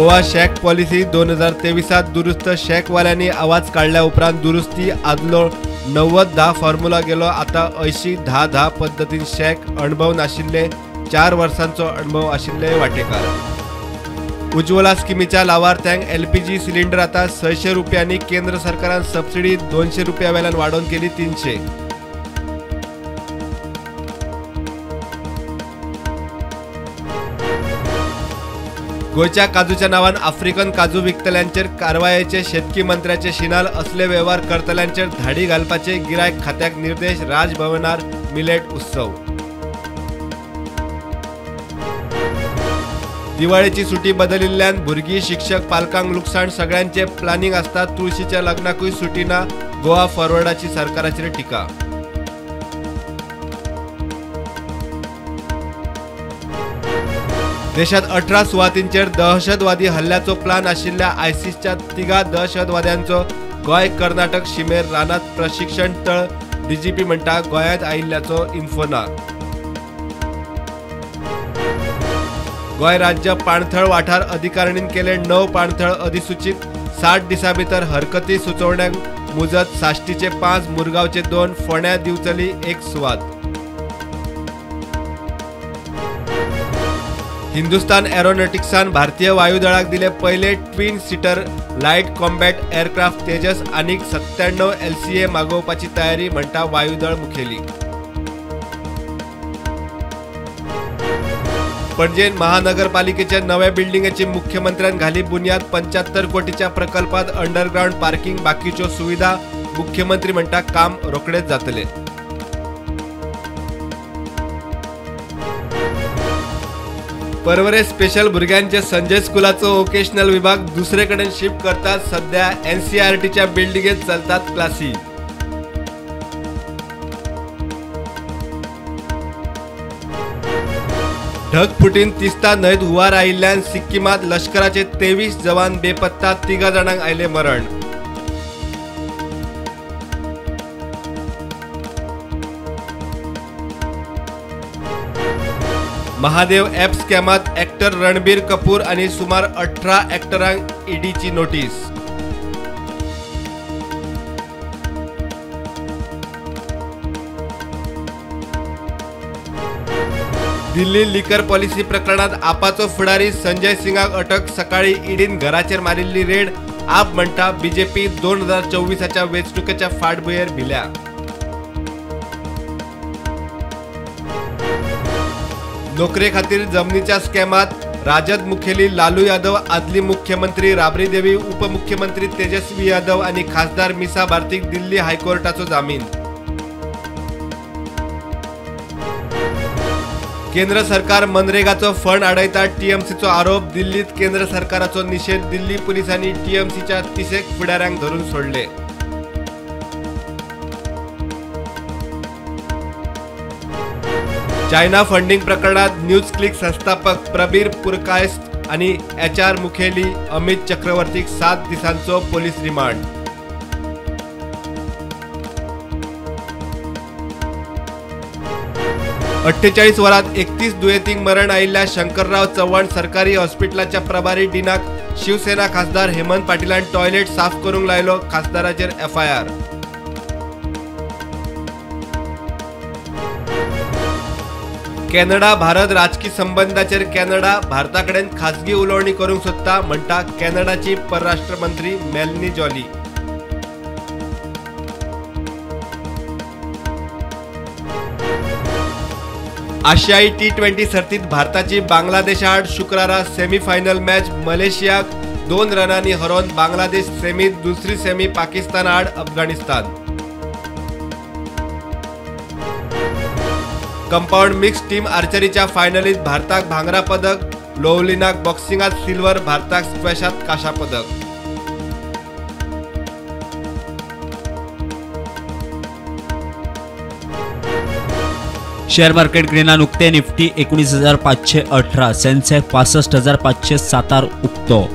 Goa shack policy 2023 दुरुस्त शॅकवाल्यांनी आवाज काढल्या उपरांत दुरुस्ती आदलो 90-10 फॉर्म्युला गेलो आता 80-10-10 पद्धतीन शॅक अणभव नाशिल्ले 4 वर्सांचो अणभव आशिल्ले वांटेकार। उज्ज्वला स्किमीच्या लावार्थ्यांक LPG सिलिंडर आता 600 रुपयांनी केंद्र सरकारान सबसिडी 200 रुपया वेल्यान वाडोवन केली 300। गोयच्या काजूच्या नावान आफ्रिकन काजू विकतल्यांचेर कारवायेचे शेतकी मंत्र्याचे शिनाल असले व्यवहार करतल्यांचेर धाडी घालपाचे गिरायक खात्याक निर्देश राजभवनार मिलेट उत्सव। दिवाळीची सुटी बदलिल्ल्यान भुरगीं शिक्षक पालकांक लुकसाण सगळ्यांचे प्लॅनिंग आसता तुळशीच्या लग्नाकूय सुटी ना गोवा फॉरवर्डाची सरकाराचेर टिका। देशात 18 सुवातींचेर दहशतवादी हल्ल्याचो प्लान आशिल्ल्या ISISच्या 3 दहशतवाद्यांचो गोय कर्नाटक शिमेर रानात प्रशिक्षण तळ DGP म्हणटा गोंयांत आयिल्ल्याचो इन्फो ना। गोय राज्य पाणथळ वाठार अधिकारिणीन केले 9 पाणथळ अधिसूचित 60 दिसां भितर हरकती सुचोवण्यांक मुजत साश्टीचे 5 मुरगांवचे 2 फोंड्या दिवचली 1 सुवात। हिंदुस्तान एरोनॉटिक्सान भारतीय वायुदळाक दिले पहिले twin seater light combat aircraft Tejas आनीक 97 LCA मागोवपाची तयारी म्हणटा वायुदळ मुखेली। पणजेन महानगरपालिकेच्या नव्या बिल्डिंगेची मुख्यमंत्र्यान घाली बुन्याद 75 कोटीच्या प्रकल्पात अंडरग्राउंड पार्किंग बाकीच्यो सुविधा मुख्यमंत्री म्हणटा काम रोखडेच जातले। परवरे स्पेशल भुरग्यांचे संजय स्कुलाचो वोकेशनल विभाग दुसरे कडेन शिफ्ट करतात। सध्या NCERTच्या बिल्डिंगेत चलतात क्लासी। ढगफुटीन तिस्ता न्हंयत हुंवार आयिल्ल्यान सिक्कीमात लष्कराचे 23 जवान बेपत्ता 3 जाणांक आयले मरण। महादेव ॲप स्कॅमात ॲक्टर रणबीर कपूर आणि सुमार 18 ॲक्टरांक ईडीची नोटीस। दिल्ली लिकर पॉलिसी प्रकरणात आपाचो फुडारी संजय सिंगाक अटक। सकाळी ईडीन घराचेर मारिल्ली रेड। आप म्हणटा BJP 2024च्या वेंचणुकेच्या फाटभुंयेर भिल्या। नोकरे खातीर जमनीच्या स्कॅमात राजद मुखेली लालू यादव, आदली मुख्यमंत्री राबरी देवी, उपमुख्यमंत्री तेजस्वी यादव आणि खासदार मिसा भारतीक दिल्ली हायकोर्टाचो जामीन। केंद्र सरकार मनरेगाचो फंड आडयता TMCचो आरोप। दिल्लीत केंद्र सरकाराचो निषेध। दिल्ली पुलिसांनी TMCच्या 30 फुडाऱ्यांक धरून सोडले। चायना फंडिंग प्रकरणात न्यूज क्लिक संस्थापक प्रबीर पुरकायस्त आणि HR मुखेली अमित चक्रवर्तीक 7 दिसांचो पोलीस रिमांड। अठ्ठेचाळीस वरात 31 दुयेंतींक मरण आयिल्ल्या शंकरराव चव्हाण सरकारी हॉस्पिटलाच्या प्रभारी डीनाक शिवसेना खासदार हेमंत पाटीलान टॉयलेट साफ करूंक लायलो। खासदाराचेर FIR। कॅनडा भारत राजकीय संबंधाचेर कॅनडा भारताकडेन खासगी उलोवणी करूंक सोदता म्हणटा कॅनडाची परराष्ट्र मंत्री मेलनी जॉली। आशियाई T20 सर्तीत भारताची बांगलादेश आड शुक्रारा सेमीफायनल मॅच। मलेशियाक 2 रनांनी हरोवन बांगलादेश सेमीत, दुसरी सेमी पाकिस्तान आड अफगाणिस्तान। कंपाऊंड मिक्स टीम आर्चरीच्या फायनलीत भारताक भांगरा पदक, लोवलिनाक बॉक्सिंगात सिल्वर, भारताक स्क्वॅशात काशा पदक। शेअर मार्केट ग्रीनान उक्ते निफ्टी 19,518, सेन्सेक्स 65,507 उक्तो।